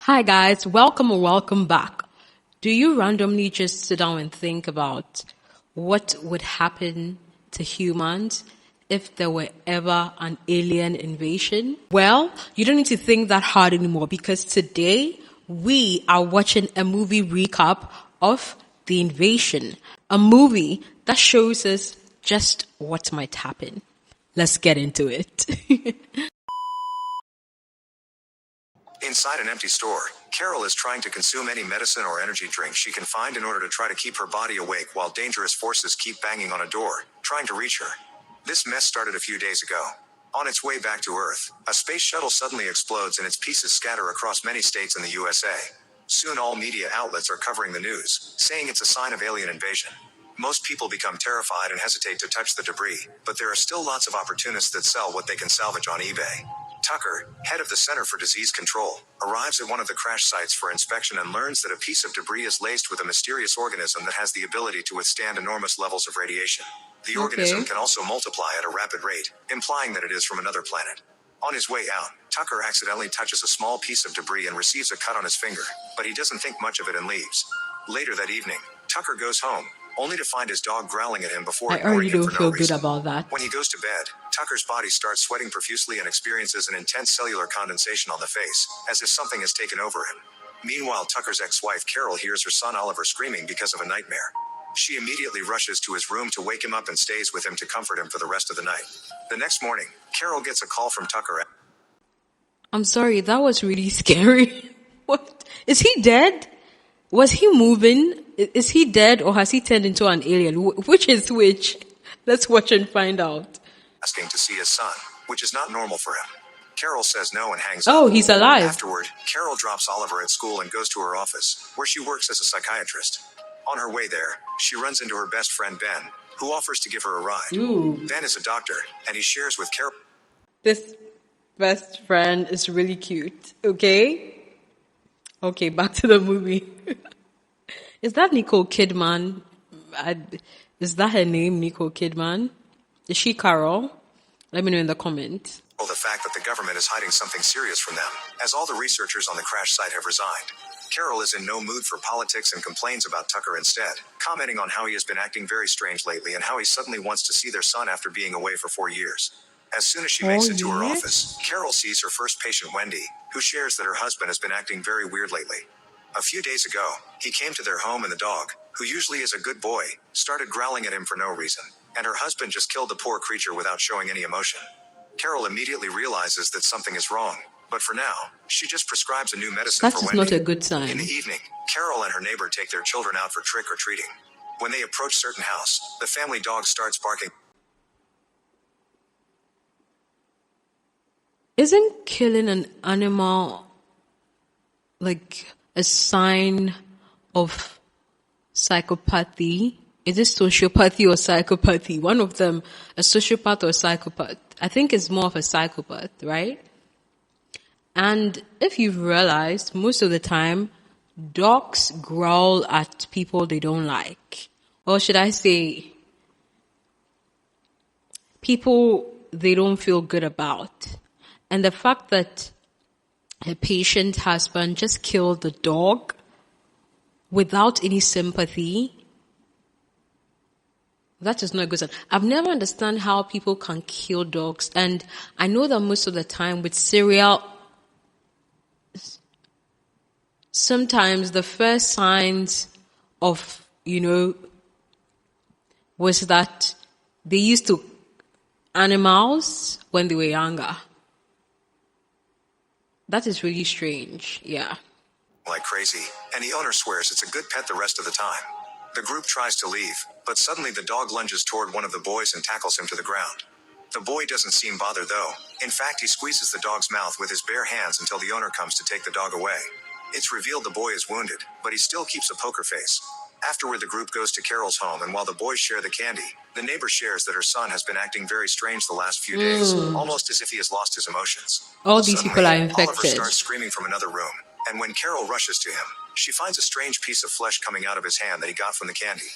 Hi guys, welcome or welcome back. Do you randomly just sit down and think about what would happen to humans if there were ever an alien invasion? Well, you don't need to think that hard anymore because today we are watching a movie recap of The Invasion, a movie that shows us just what might happen. Let's get into it. Inside an empty store, Carol is trying to consume any medicine or energy drink she can find in order to try to keep her body awake while dangerous forces keep banging on a door, trying to reach her. This mess started a few days ago. On its way back to Earth, a space shuttle suddenly explodes and its pieces scatter across many states in the USA. Soon all media outlets are covering the news, saying it's a sign of alien invasion. Most people become terrified and hesitate to touch the debris, but there are still lots of opportunists that sell what they can salvage on eBay. Tucker, head of the Center for Disease Control, arrives at one of the crash sites for inspection and learns that a piece of debris is laced with a mysterious organism that has the ability to withstand enormous levels of radiation. The organism can also multiply at a rapid rate, implying that it is from another planet. On his way out, Tucker accidentally touches a small piece of debris and receives a cut on his finger, but he doesn't think much of it and leaves. Later that evening, Tucker goes home, only to find his dog growling at him before ignoring him for no reason. I already don't feel good about that. When he goes to bed, Tucker's body starts sweating profusely and experiences an intense cellular condensation on the face, as if something has taken over him. Meanwhile, Tucker's ex-wife Carol hears her son Oliver screaming because of a nightmare. She immediately rushes to his room to wake him up and stays with him to comfort him for the rest of the night. The next morning, Carol gets a call from Tucker. I'm sorry, that was really scary. What? Is he dead? Was he moving? Is he dead or has he turned into an alien? Which is which? Let's watch and find out. Asking to see his son, which is not normal for him. Carol says no and hangs up. Oh, he's alive. Afterward, Carol drops Oliver at school and goes to her office, where she works as a psychiatrist. On her way there, she runs into her best friend Ben, who offers to give her a ride. Ooh. Ben is a doctor, and he shares with Carol. This best friend is really cute. Okay, back to the movie. Is that Nicole Kidman? Is that her name, Nicole Kidman? Is she Carol? Let me know in the comments. The fact that the government is hiding something serious from them, as all the researchers on the crash site have resigned. Carol is in no mood for politics and complains about Tucker instead, commenting on how he has been acting very strange lately and how he suddenly wants to see their son after being away for 4 years. As soon as she makes it to her office, Carol sees her first patient, Wendy, who shares that her husband has been acting very weird lately. A few days ago, he came to their home and the dog, who usually is a good boy, started growling at him for no reason, and her husband just killed the poor creature without showing any emotion. Carol immediately realizes that something is wrong, but for now, she just prescribes a new medicine for Wendy. That is not a good sign. In the evening, Carol and her neighbor take their children out for trick-or-treating. When they approach certain house, the family dog starts barking. Isn't killing an animal like a sign of psychopathy? Is it sociopathy or psychopathy? One of them, a sociopath or a psychopath. I think it's more of a psychopath, right? And if you've realized, most of the time, dogs growl at people they don't like. Or should I say, people they don't feel good about. And the fact that her patient husband just killed the dog without any sympathy, that is not a good sign. I've never understand how people can kill dogs. And I know that most of the time with serial, sometimes the first signs of, was that they used to animals when they were younger. That is really strange, yeah. Like crazy, and the owner swears it's a good pet the rest of the time. The group tries to leave, but suddenly the dog lunges toward one of the boys and tackles him to the ground. The boy doesn't seem bothered though. In fact, he squeezes the dog's mouth with his bare hands until the owner comes to take the dog away. It's revealed the boy is wounded, but he still keeps a poker face. Afterward, the group goes to Carol's home, and while the boys share the candy, the neighbor shares that her son has been acting very strange the last few days, almost as if he has lost his emotions. All these people are infected. Oliver starts screaming from another room, and when Carol rushes to him, she finds a strange piece of flesh coming out of his hand that he got from the candy.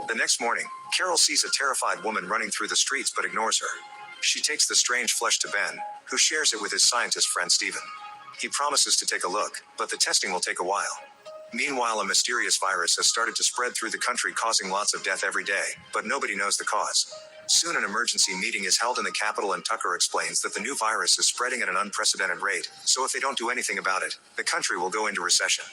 The next morning, Carol sees a terrified woman running through the streets but ignores her. She takes the strange flesh to Ben, who shares it with his scientist friend Stephen. He promises to take a look, but the testing will take a while. Meanwhile, a mysterious virus has started to spread through the country, causing lots of death every day, but nobody knows the cause. Soon an emergency meeting is held in the capital and Tucker explains that the new virus is spreading at an unprecedented rate, so if they don't do anything about it, the country will go into recession.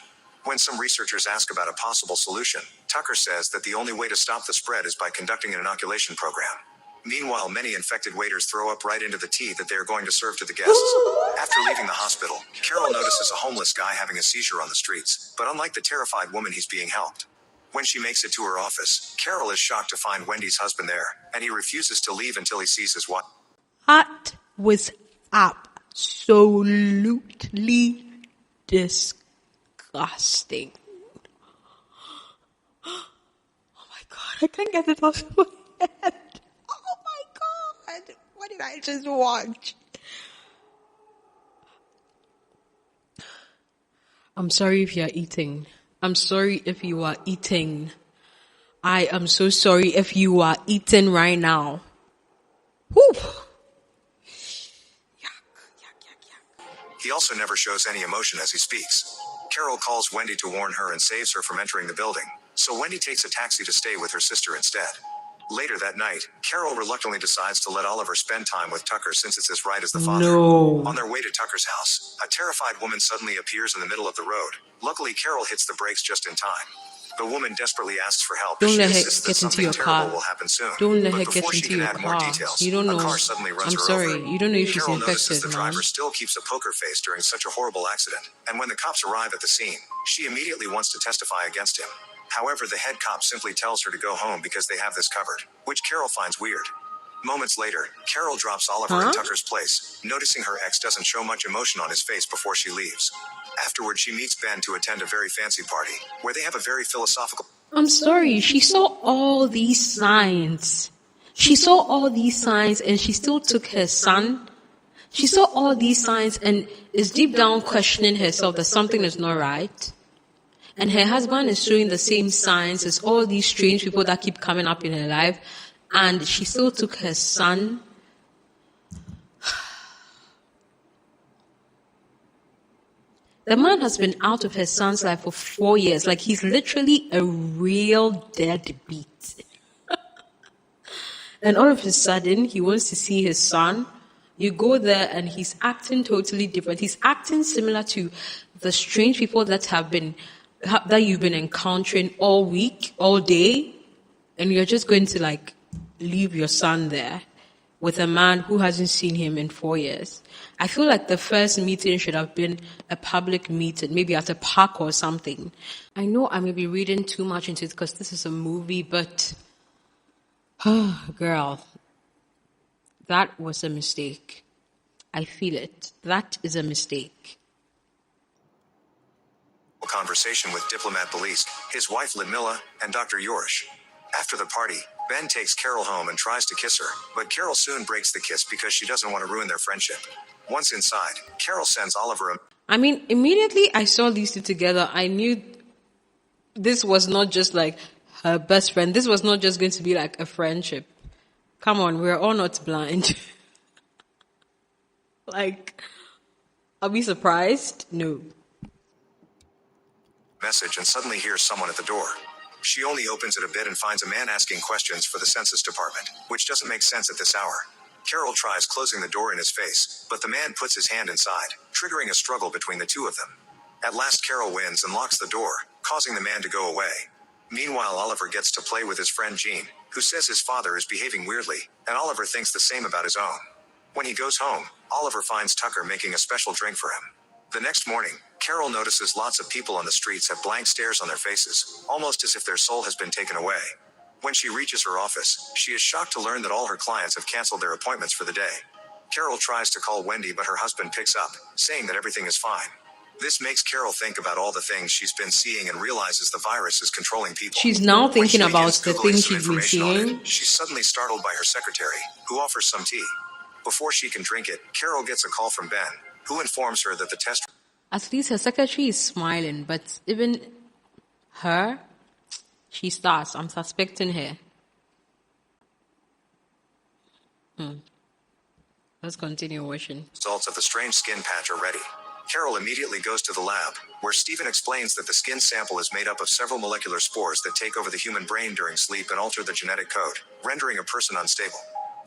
When some researchers ask about a possible solution, Tucker says that the only way to stop the spread is by conducting an inoculation program. Meanwhile, many infected waiters throw up right into the tea that they are going to serve to the guests. After leaving the hospital, Carol notices a homeless guy having a seizure on the streets, but unlike the terrified woman, he's being helped. When she makes it to her office, Carol is shocked to find Wendy's husband there, and he refuses to leave until he sees his wife. That was absolutely disgusting. Oh my God, I can't get it off my head. Oh my God, what did I just watch? I'm sorry if you're eating. I'm sorry if you are eating. I am so sorry if you are eating right now. Whew. He also never shows any emotion as he speaks. Carol calls Wendy to warn her and saves her from entering the building, so Wendy takes a taxi to stay with her sister instead. Later that night, Carol reluctantly decides to let Oliver spend time with Tucker since it's his right as the father. No. On their way to Tucker's house, a terrified woman suddenly appears in the middle of the road. Luckily, Carol hits the brakes just in time. The woman desperately asks for help. Don't let she her insists that get into something your terrible car. will happen soon. Don't let her But get before she into can your add more car. details, You don't know. a car suddenly runs I'm her sorry. over. You don't know if she's Carol notices infected, the man. driver still keeps a poker face during such a horrible accident, and when the cops arrive at the scene, she immediately wants to testify against him. However, the head cop simply tells her to go home because they have this covered, which Carol finds weird. Moments later, Carol drops Oliver in Tucker's place, noticing her ex doesn't show much emotion on his face before she leaves. Afterward, she meets Ben to attend a very fancy party, where they have a very philosophical... I'm sorry, she saw all these signs. She saw all these signs and she still took her son. She saw all these signs and is deep down questioning herself that something is not right. And her husband is showing the same signs as all these strange people that keep coming up in her life. And she still took her son. The man has been out of his son's life for 4 years. Like, he's literally a real deadbeat. And all of a sudden, he wants to see his son. You go there and he's acting totally different. He's acting similar to the strange people that you've been encountering all week, all day. And you're just going to, like, leave your son there with a man who hasn't seen him in 4 years. I feel like the first meeting should have been a public meeting, maybe at a park or something. I know I may be reading too much into it because this is a movie, but, girl, that was a mistake. I feel it. That is a mistake. Conversation with diplomat Belize, his wife Ludmilla, and Dr. Yorish. After the party, Ben takes Carol home and tries to kiss her, but Carol soon breaks the kiss because she doesn't want to ruin their friendship. Once inside, Carol sends Oliver a... I mean, immediately I saw these two together, I knew this was not just like her best friend. This was not just going to be like a friendship. Come on, we're all not blind. Like, are we surprised? No. Message and suddenly hears someone at the door. She only opens it a bit and finds a man asking questions for the census department, which doesn't make sense at this hour. Carol tries closing the door in his face, but the man puts his hand inside, triggering a struggle between the two of them. At last, Carol wins and locks the door, causing the man to go away. Meanwhile, Oliver gets to play with his friend Jean, who says his father is behaving weirdly, and Oliver thinks the same about his own. When he goes home, Oliver finds Tucker making a special drink for him. The next morning, Carol notices lots of people on the streets have blank stares on their faces, almost as if their soul has been taken away. When she reaches her office, she is shocked to learn that all her clients have canceled their appointments for the day. Carol tries to call Wendy, but her husband picks up, saying that everything is fine. This makes Carol think about all the things she's been seeing and realizes the virus is controlling people. She's now thinking about the Googling things some she's been information on seeing. it, she's suddenly startled by her secretary, who offers some tea. Before she can drink it, Carol gets a call from Ben, who informs her that the test... At least her secretary is smiling, but even her, she starts. I'm suspecting her. Let's continue watching. Results of the strange skin patch are ready. Carol immediately goes to the lab, where Stephen explains that the skin sample is made up of several molecular spores that take over the human brain during sleep and alter the genetic code, rendering a person unstable.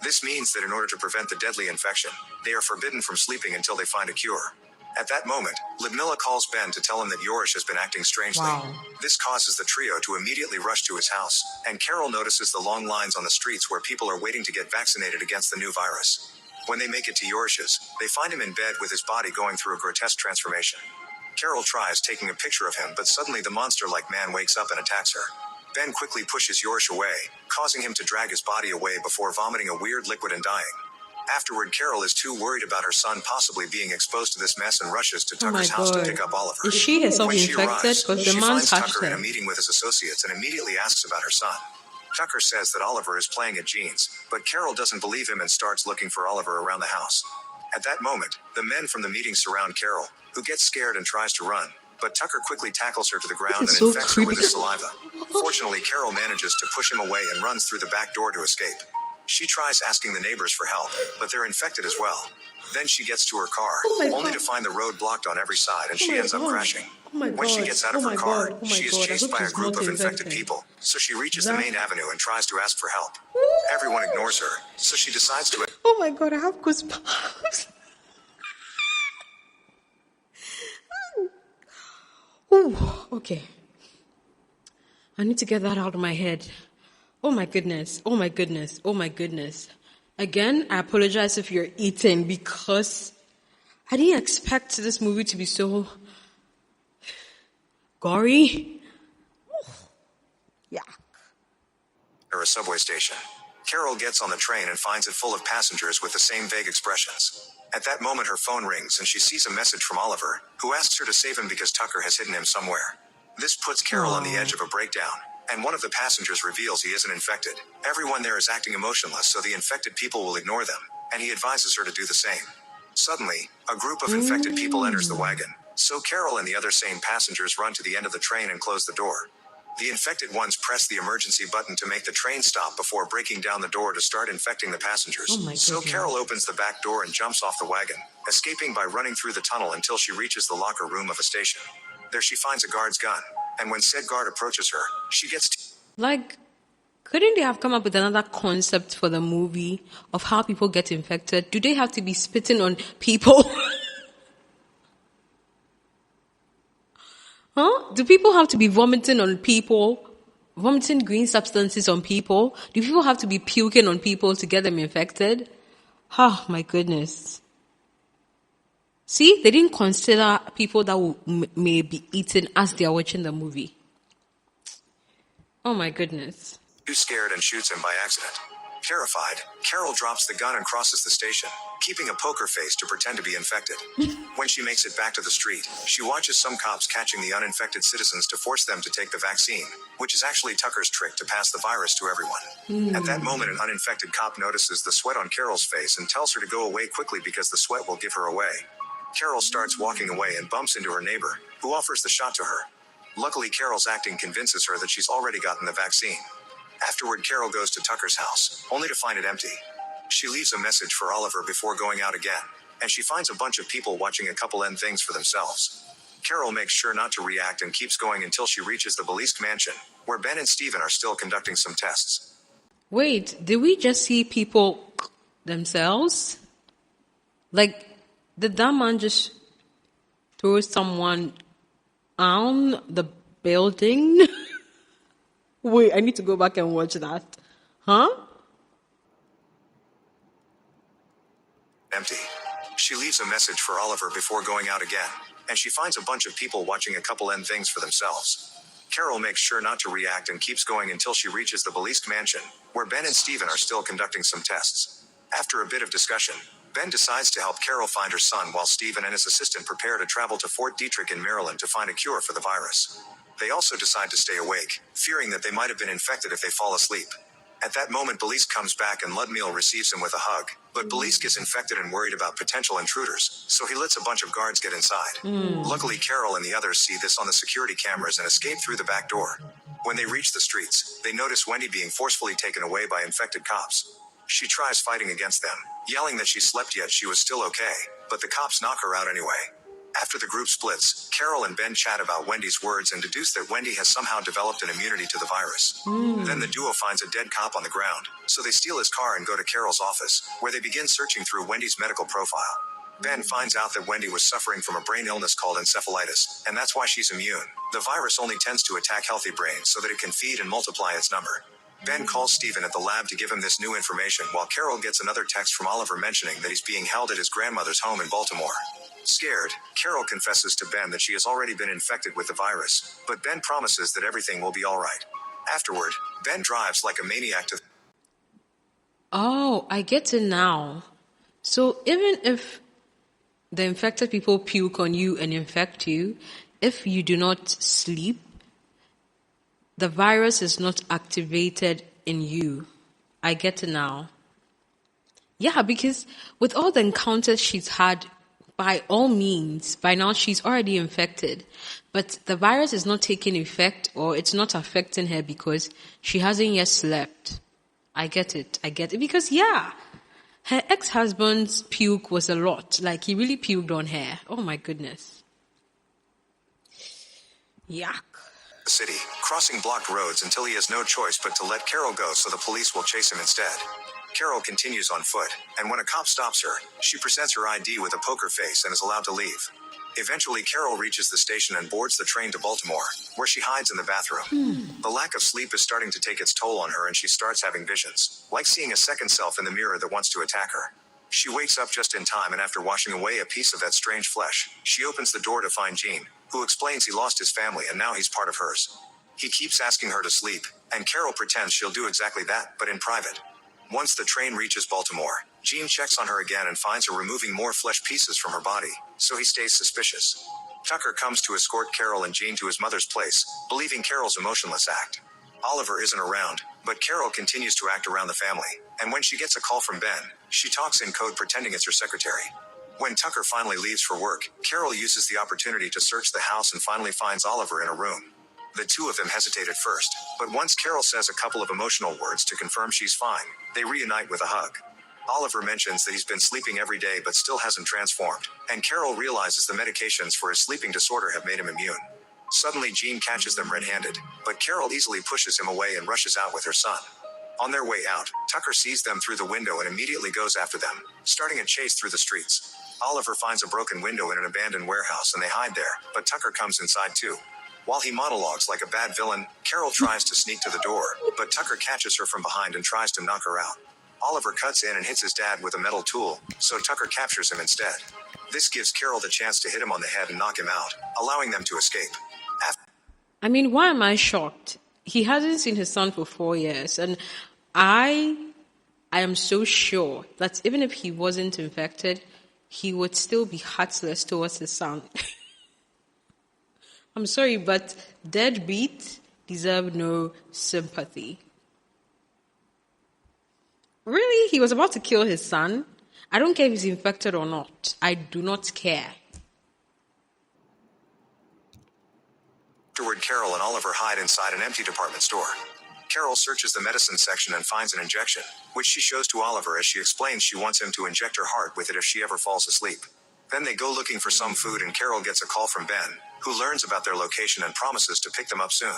This means that in order to prevent the deadly infection, they are forbidden from sleeping until they find a cure. At that moment, Ludmilla calls Ben to tell him that Yorish has been acting strangely. Wow. This causes the trio to immediately rush to his house, and Carol notices the long lines on the streets where people are waiting to get vaccinated against the new virus. When they make it to Yorish's, they find him in bed with his body going through a grotesque transformation. Carol tries taking a picture of him, but suddenly the monster-like man wakes up and attacks her. Ben quickly pushes Yorish away, causing him to drag his body away before vomiting a weird liquid and dying. Afterward, Carol is too worried about her son possibly being exposed to this mess and rushes to Tucker's house to pick up Oliver. Is she herself When she infected? arrives, Because the she man finds touched Tucker in her. a meeting with his associates and immediately asks about her son. Tucker says that Oliver is playing at Jean's, but Carol doesn't believe him and starts looking for Oliver around the house. At that moment, the men from the meeting surround Carol, who gets scared and tries to run, but Tucker quickly tackles her to the ground and so infects her with creepy. his saliva. Fortunately, Carol manages to push him away and runs through the back door to escape. She tries asking the neighbors for help, but they're infected as well. Then she gets to her car, only to find the road blocked on every side, and she ends up crashing. When she gets out of her car, she is chased by a group of infected people, so she reaches the main avenue and tries to ask for help. Everyone ignores her, so she decides to... Oh my god, I have goosebumps. Ooh, okay. I need to get that out of my head. Oh my goodness. Oh my goodness. Oh my goodness. Again, I apologize if you're eating because I didn't expect this movie to be so gory. Yeah. Or a subway station. Carol gets on the train and finds it full of passengers with the same vague expressions. At that moment, her phone rings and she sees a message from Oliver, who asks her to save him because Tucker has hidden him somewhere. This puts Carol on the edge of a breakdown, and one of the passengers reveals he isn't infected. Everyone there is acting emotionless, so the infected people will ignore them, and he advises her to do the same. Suddenly, a group of infected people enters the wagon, so Carol and the other sane passengers run to the end of the train and close the door. The infected ones press the emergency button to make the train stop before breaking down the door to start infecting the passengers. Oh my So goodness. Carol opens the back door and jumps off the wagon, escaping by running through the tunnel until she reaches the locker room of a station. There she finds a guard's gun, and when said guard approaches her, she gets... Like, couldn't they have come up with another concept for the movie of how people get infected? Do they have to be spitting on people? Huh? Do people have to be vomiting on people? Vomiting green substances on people? Do people have to be puking on people to get them infected? Oh, my goodness. See, they didn't consider people that may be eaten as they are watching the movie. Oh, my goodness. Too scared and shoots him by accident. Terrified, Carol drops the gun and crosses the station, keeping a poker face to pretend to be infected. When she makes it back to the street, she watches some cops catching the uninfected citizens to force them to take the vaccine, which is actually Tucker's trick to pass the virus to everyone. At that moment, an uninfected cop notices the sweat on Carol's face and tells her to go away quickly because the sweat will give her away. Carol starts walking away and bumps into her neighbor, who offers the shot to her. Luckily, Carol's acting convinces her that she's already gotten the vaccine. Afterward, Carol goes to Tucker's house, only to find it empty. She leaves a message for Oliver before going out again, and she finds a bunch of people watching a couple end things for themselves. Carol makes sure not to react and keeps going until she reaches the Belize mansion, where Ben and Stephen are still conducting some tests. Wait, did we just see people themselves? Like, did that man just throw someone on the building? Wait, I need to go back and watch that. Huh? Empty. She leaves a message for Oliver before going out again, and she finds a bunch of people watching a couple end things for themselves. Carol makes sure not to react and keeps going until she reaches the Belize mansion, where Ben and Stephen are still conducting some tests. After a bit of discussion, Ben decides to help Carol find her son while Stephen and his assistant prepare to travel to Fort Detrick in Maryland to find a cure for the virus. They also decide to stay awake, fearing that they might have been infected if they fall asleep. At that moment, Belize comes back and Ludmilla receives him with a hug, but Belize gets infected and worried about potential intruders, so he lets a bunch of guards get inside. Luckily, Carol and the others see this on the security cameras and escape through the back door. When they reach the streets, they notice Wendy being forcefully taken away by infected cops. She tries fighting against them, yelling that she slept yet she was still okay, but the cops knock her out anyway. After the group splits, Carol and Ben chat about Wendy's words and deduce that Wendy has somehow developed an immunity to the virus. Then the duo finds a dead cop on the ground, so they steal his car and go to Carol's office, where they begin searching through Wendy's medical profile. Ben finds out that Wendy was suffering from a brain illness called encephalitis, and that's why she's immune. The virus only tends to attack healthy brains so that it can feed and multiply its number. Ben calls Stephen at the lab to give him this new information, while Carol gets another text from Oliver mentioning that he's being held at his grandmother's home in Baltimore. Scared, Carol confesses to Ben that she has already been infected with the virus, but Ben promises that everything will be alright. Afterward, Ben drives like a maniac to... Oh, I get it now. So even if the infected people puke on you and infect you, if you do not sleep, the virus is not activated in you. I get it now. Yeah, because with all the encounters she's had, by all means, by now she's already infected. But the virus is not taking effect, or it's not affecting her because she hasn't yet slept. I get it. Because, yeah, her ex-husband's puke was a lot. Like, he really puked on her. Oh, my goodness. Yuck. The city, crossing blocked roads until he has no choice but to let Carol go so the police will chase him instead. Carol continues on foot, and when a cop stops her, she presents her ID with a poker face and is allowed to leave. Eventually, Carol reaches the station and boards the train to Baltimore, where she hides in the bathroom. The lack of sleep is starting to take its toll on her, and she starts having visions, like seeing a second self in the mirror that wants to attack her. She wakes up just in time, and after washing away a piece of that strange flesh, she opens the door to find Gene, who explains he lost his family and now he's part of hers. He keeps asking her to sleep, and Carol pretends she'll do exactly that, but in private. Once the train reaches Baltimore, Gene checks on her again and finds her removing more flesh pieces from her body, so he stays suspicious. Tucker comes to escort Carol and Gene to his mother's place, believing Carol's emotionless act. Oliver isn't around, but Carol continues to act around the family, and when she gets a call from Ben, she talks in code pretending it's her secretary. When Tucker finally leaves for work, Carol uses the opportunity to search the house and finally finds Oliver in a room. The two of them hesitate at first, but once Carol says a couple of emotional words to confirm she's fine, they reunite with a hug. Oliver mentions that he's been sleeping every day but still hasn't transformed, and Carol realizes the medications for his sleeping disorder have made him immune. Suddenly, Gene catches them red-handed, but Carol easily pushes him away and rushes out with her son. On their way out, Tucker sees them through the window and immediately goes after them, starting a chase through the streets. Oliver finds a broken window in an abandoned warehouse and they hide there, but Tucker comes inside too. While he monologues like a bad villain, Carol tries to sneak to the door, but Tucker catches her from behind and tries to knock her out. Oliver cuts in and hits his dad with a metal tool, so Tucker captures him instead. This gives Carol the chance to hit him on the head and knock him out, allowing them to escape. I mean, why am I shocked? He hasn't seen his son for 4 years, and I am so sure that even if he wasn't infected, he would still be heartless towards his son. I'm sorry, but deadbeats deserve no sympathy. Really? He was about to kill his son? I don't care if he's infected or not. I do not care. Afterward, Carol and Oliver hide inside an empty department store. Carol searches the medicine section and finds an injection, which she shows to Oliver as she explains she wants him to inject her heart with it if she ever falls asleep. Then they go looking for some food and Carol gets a call from Ben, who learns about their location and promises to pick them up soon.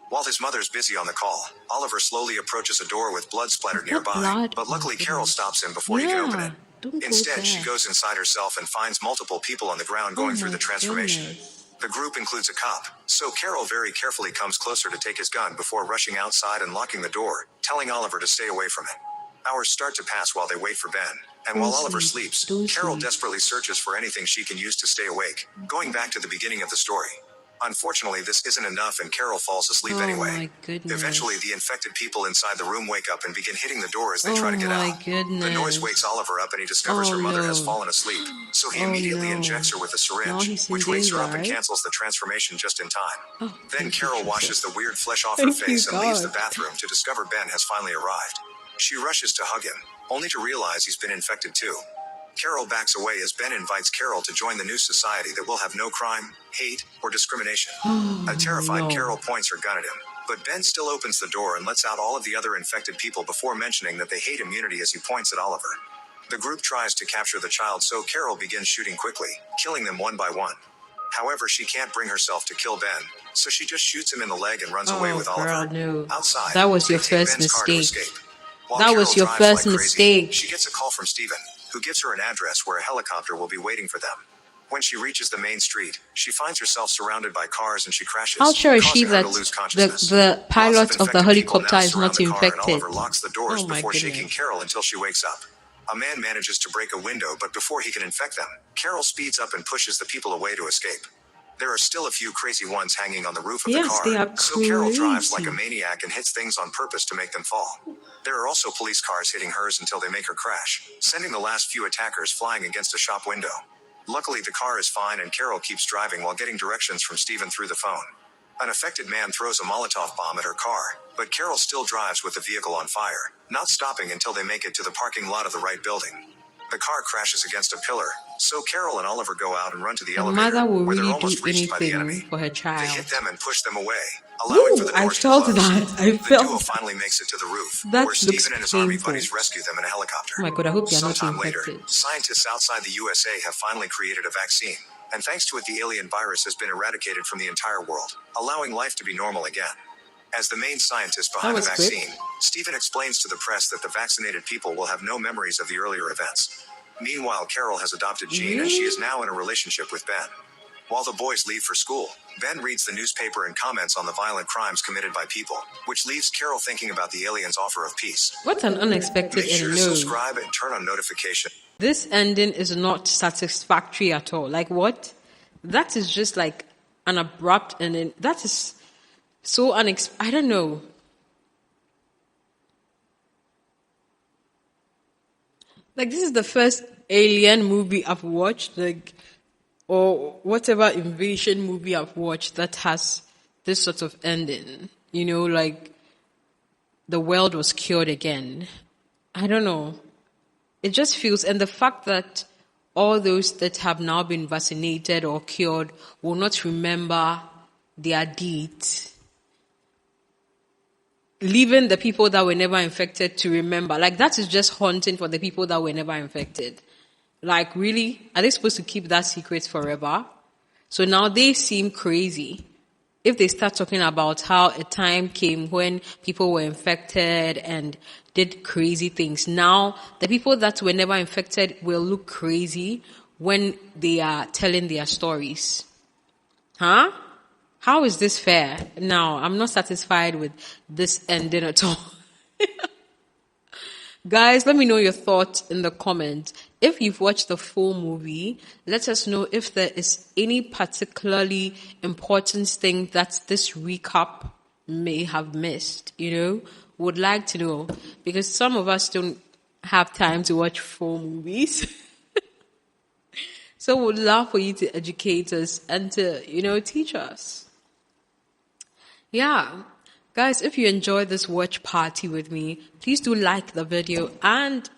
While his mother's busy on the call, Oliver slowly approaches a door with blood splattered nearby, but luckily Carol stops him before he can open it. Instead, she goes inside herself and finds multiple people on the ground going through the transformation. Goodness. The group includes a cop, so Carol very carefully comes closer to take his gun before rushing outside and locking the door, telling Oliver to stay away from it. Hours start to pass while they wait for Ben, and while Oliver sleeps, Carol desperately searches for anything she can use to stay awake, going back to the beginning of the story. Unfortunately, this isn't enough and Carol falls asleep anyway. My goodness. Eventually, the infected people inside the room wake up and begin hitting the door as they try to get out. Goodness. The noise wakes Oliver up and he discovers her mother has fallen asleep, so he immediately injects her with a syringe, which wakes her up and cancels the transformation just in time. Then Carol washes the weird flesh off her face and leaves the bathroom to discover Ben has finally arrived. She rushes to hug him, only to realize he's been infected too. Carol backs away as Ben invites Carol to join the new society that will have no crime, hate, or discrimination. A terrified Carol points her gun at him, but Ben still opens the door and lets out all of the other infected people before mentioning that they hate immunity as he points at Oliver. The group tries to capture the child, so Carol begins shooting quickly, killing them one by one. However, she can't bring herself to kill Ben, so she just shoots him in the leg and runs away with girl, Oliver. no. Outside, That was they your take first Ben's car to mistake. escape. While That Carol was your drives first like crazy, mistake. she gets a call from Steven, who gives her an address where a helicopter will be waiting for them. When she reaches the main street, she finds herself surrounded by cars and she crashes, How sure is she causing her that to lose consciousness. the pilot Lots of the infected people helicopter now is surround not the car, and infected? Oliver locks the doors Oh my before goodness. shaking Carol until she wakes up. A man manages to break a window, but before he can infect them, Carol speeds up and pushes the people away to escape. There are still a few crazy ones hanging on the roof of the Yes, car, they are so Carol drives like a crazy. maniac and hits things on purpose to make them fall. There are also police cars hitting hers until they make her crash, sending the last few attackers flying against a shop window. Luckily, the car is fine and Carol keeps driving while getting directions from Steven through the phone. An affected man throws a Molotov bomb at her car, but Carol still drives with the vehicle on fire, not stopping until they make it to the parking lot of the right building. The car crashes against a pillar, so Carol and Oliver go out and run to the A elevator, mother will where they're really do almost reached by the enemy. anything for her They child. hit them and push them away, allowing for Ooh, the I doors to felt close. that. I The felt duo that. finally makes it to the roof, That where looks Steven and his army painful. buddies rescue them in a helicopter. Oh my God, I hope they are not Sometime later, infected. scientists outside the USA have finally created a vaccine, and thanks to it, the alien virus has been eradicated from the entire world, allowing life to be normal again. As the main scientist behind the was quick. vaccine, Steven explains to the press that the vaccinated people will have no memories of the earlier events. Meanwhile, Carol has adopted Jean and she is now in a relationship with Ben. While the boys leave for school, Ben reads the newspaper and comments on the violent crimes committed by people, which leaves Carol thinking about the aliens' offer of peace. What an unexpected Make sure ending. to No. subscribe and turn on notifications. This ending is not satisfactory at all. Like what? That is just like an abrupt ending. That is so I don't know. Like this is the first alien movie I've watched, like, or whatever invasion movie I've watched that has this sort of ending. You know, like the world was cured again. I don't know. It just feels, and the fact that all those that have now been vaccinated or cured will not remember their deeds, leaving the people that were never infected to remember. Like, that is just haunting for the people that were never infected. Like, really? Are they supposed to keep that secret forever? So now they seem crazy. If they start talking about how a time came when people were infected and did crazy things, now the people that were never infected will look crazy when they are telling their stories. Huh? How is this fair? No, I'm not satisfied with this ending at all. Guys, let me know your thoughts in the comments. If you've watched the full movie, let us know if there is any particularly important thing that this recap may have missed, you know? Would like to know, because some of us don't have time to watch full movies. So we'd love for you to educate us and to, you know, teach us. Yeah. Guys, if you enjoyed this watch party with me, please do like the video and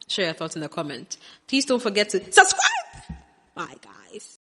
share your thoughts in the comment. Please don't forget to subscribe. Bye, guys.